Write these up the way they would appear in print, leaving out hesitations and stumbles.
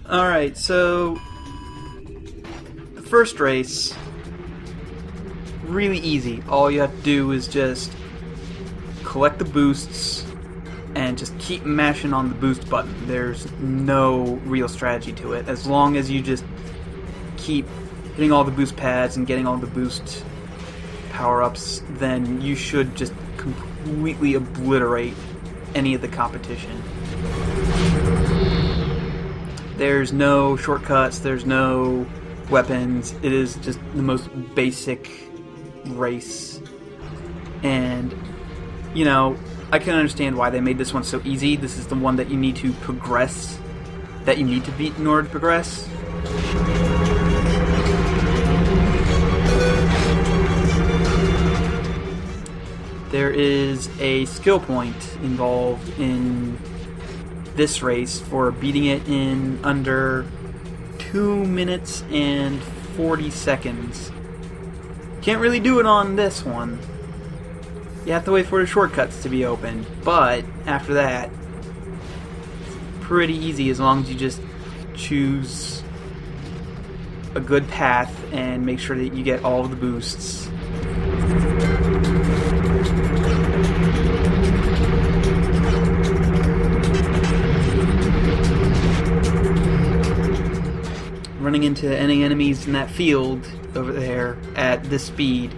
Alright, so the first race, really easy. All you have to do is just collect the boosts and just keep mashing on the boost button. There's no real strategy to it. As long as you just keep hitting all the boost pads and getting all the boost power-ups, then you should just completely obliterate any of the competition. There's no shortcuts, there's no weapons. It is just the most basic race. And, you know, I can understand why they made this one so easy. This is the one that you need to progress, that you need to beat in order to progress. There is a skill point involved in this race for beating it in under 2 minutes and 40 seconds. Can't really do it on this one. You have to wait for the shortcuts to be open, but after that, it's pretty easy as long as you just choose a good path and make sure that you get all of the boosts. Running into any enemies in that field over there at this speed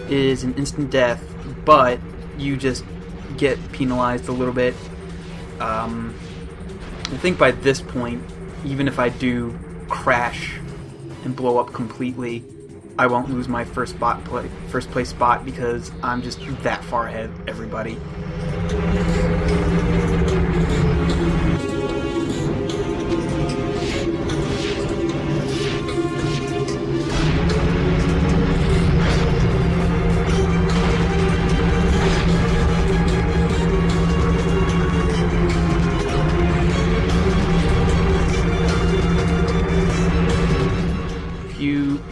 is an instant death, but you just get penalized a little bit. I think by this point, even if I do crash and blow up completely, I won't lose my first place spot because I'm just that far ahead of everybody.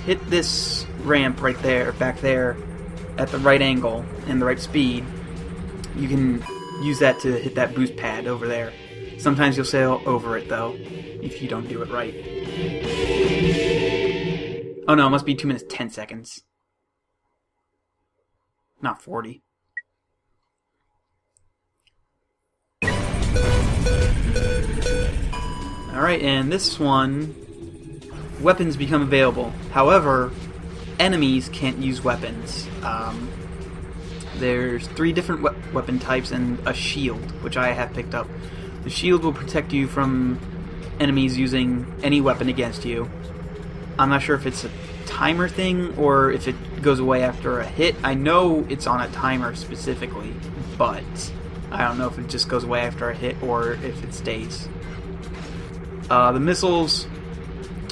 Hit this ramp right there, back there, at the right angle and the right speed, you can use that to hit that boost pad over there. Sometimes you'll sail over it though, if you don't do it right. Oh no, it must be 2 minutes 10 seconds. Not 40. Alright, and this one, weapons become available. However, enemies can't use weapons. There's 3 different weapon types and a shield, which I have picked up. The shield will protect you from enemies using any weapon against you. I'm not sure if it's a timer thing or if it goes away after a hit. I know it's on a timer specifically, but I don't know if it just goes away after a hit or if it stays. The missiles,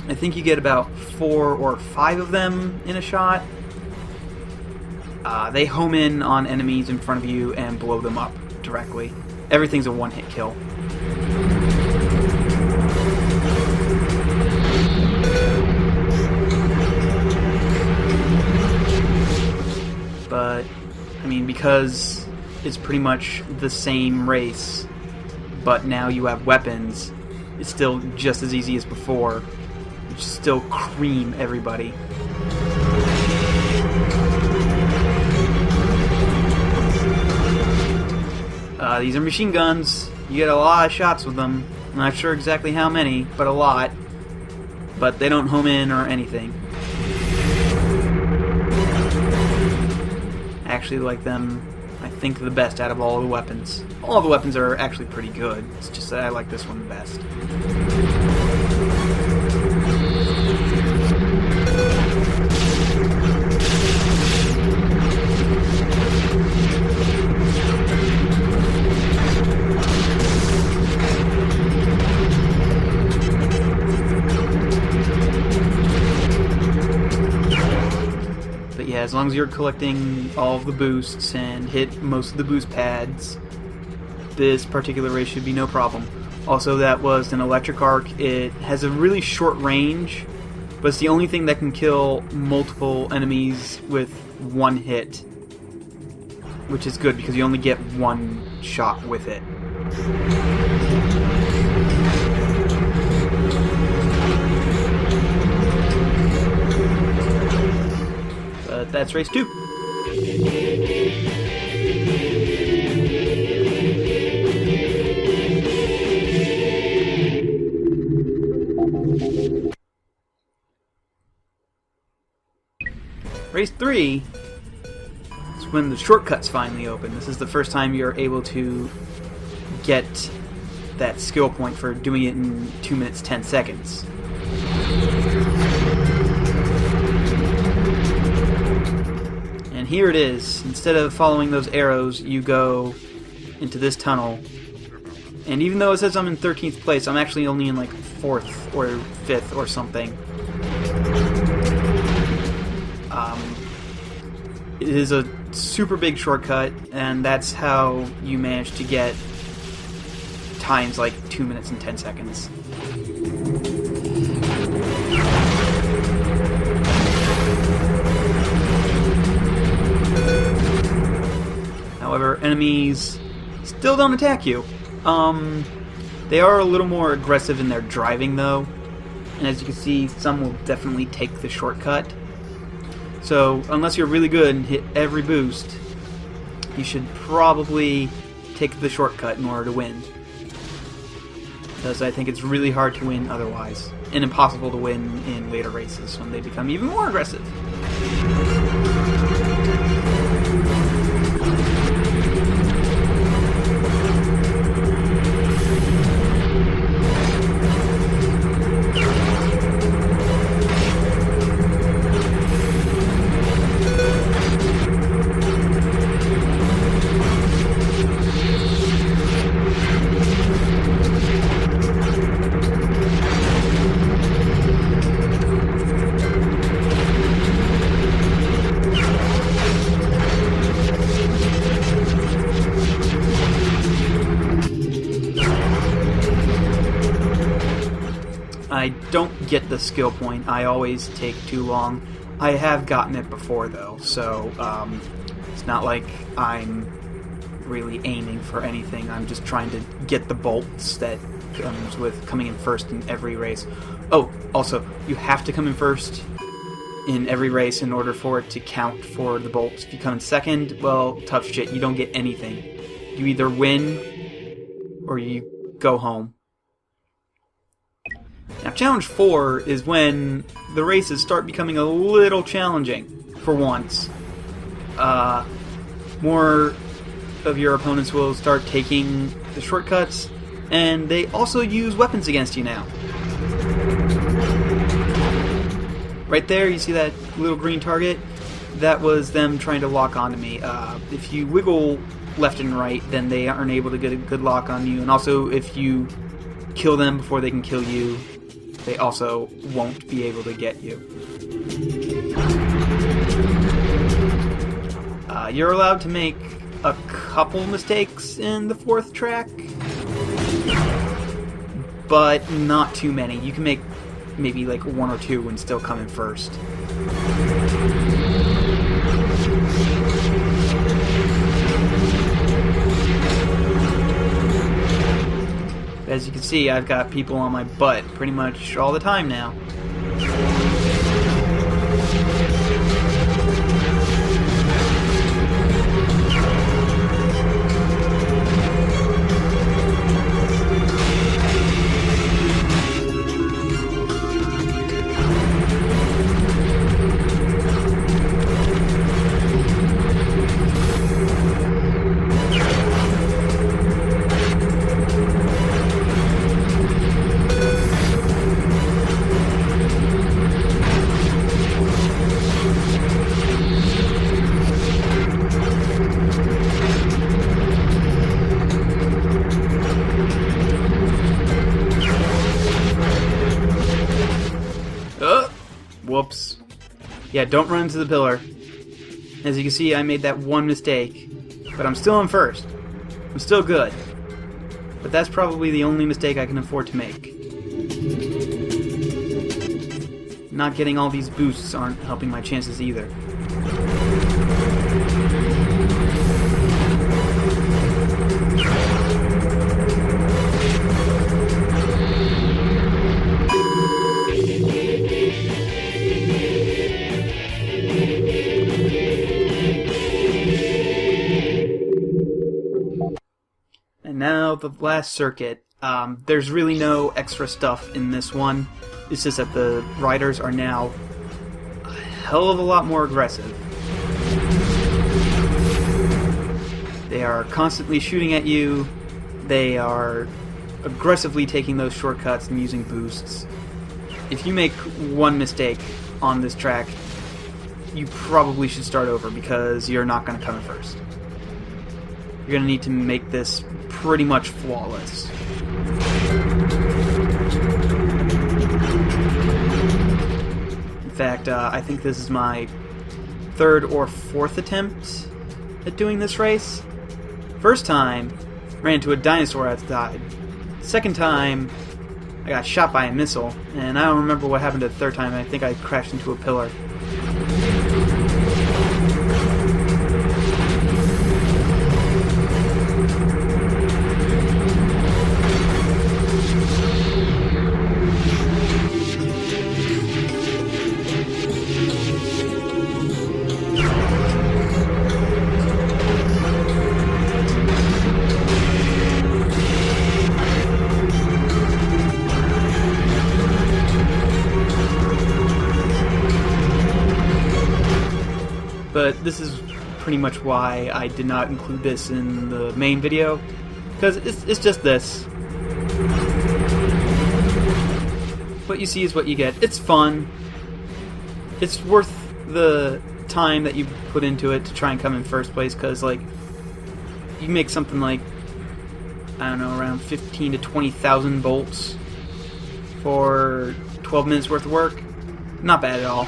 I think you get about 4 or 5 of them in a shot. They home in on enemies in front of you and blow them up directly. Everything's a one-hit kill. But, I mean, because it's pretty much the same race, but now you have weapons, it's still just as easy as before. You still cream everybody. These are machine guns. You get a lot of shots with them. I'm not sure exactly how many, but a lot. But they don't home in or anything. I actually like them, I think, the best out of all the weapons. All the weapons are actually pretty good. It's just that I like this one the best. Yeah, as long as you're collecting all of the boosts and hit most of the boost pads, this particular race should be no problem. Also, that was an electric arc. It has a really short range, but it's the only thing that can kill multiple enemies with one hit, which is good because you only get one shot with it. that's race 2. Race 3 is when the shortcuts finally open. This is the first time you're able to get that skill point for doing it in 2 minutes 10 seconds. And here it is. Instead of following those arrows, you go into this tunnel. And even though it says I'm in 13th place, I'm actually only in like 4th or 5th or something. It is a super big shortcut, and that's how you manage to get times like 2 minutes and 10 seconds. However, enemies still don't attack you. They are a little more aggressive in their driving, though. And as you can see, some will definitely take the shortcut. So, unless you're really good and hit every boost, you should probably take the shortcut in order to win. Because I think it's really hard to win otherwise. And impossible to win in later races when they become even more aggressive. I don't get the skill point. I always take too long. I have gotten it before, though, so it's not like I'm really aiming for anything. I'm just trying to get the bolts that comes with coming in first in every race. Oh, also, you have to come in first in every race in order for it to count for the bolts. If you come in second, well, tough shit. You don't get anything. You either win or you go home. Now, Challenge 4 is when the races start becoming a little challenging, for once. More of your opponents will start taking the shortcuts, and they also use weapons against you now. Right there, you see that little green target? That was them trying to lock onto me. If you wiggle left and right, then they aren't able to get a good lock on you, and also if you kill them before they can kill you, they also won't be able to get you. You're allowed to make a couple mistakes in the 4th track, but not too many. You can make maybe like 1 or 2 and still come in first. As you can see, I've got people on my butt pretty much all the time now. Whoops. Yeah, don't run into the pillar. As you can see, I made that one mistake, but I'm still in first. I'm still good. But that's probably the only mistake I can afford to make. Not getting all these boosts aren't helping my chances either. Now, the last circuit. There's really no extra stuff in this one. It's just that the riders are now a hell of a lot more aggressive. They are constantly shooting at you. They are aggressively taking those shortcuts and using boosts. If you make one mistake on this track, you probably should start over because you're not going to come in first. You're going to need to make this pretty much flawless. In fact, I think this is my third or fourth attempt at doing this race. First time, ran into a dinosaur outside. Second time, I got shot by a missile, and I don't remember what happened the third time. I think I crashed into a pillar. But this is pretty much why I did not include this in the main video, because it's just this. What you see is what you get. It's fun. It's worth the time that you put into it to try and come in first place, because like you make something like, I don't know, around 15 to 20,000 bolts for 12 minutes worth of work. Not bad at all.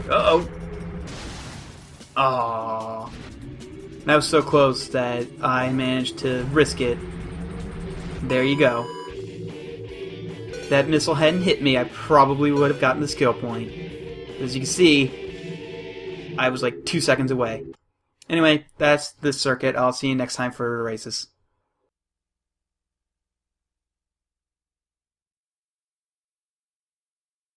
Uh-oh. Aww. That was so close that I managed to risk it. There you go. If that missile hadn't hit me, I probably would have gotten the skill point. As you can see, I was like 2 seconds away. Anyway, that's this circuit. I'll see you next time for races.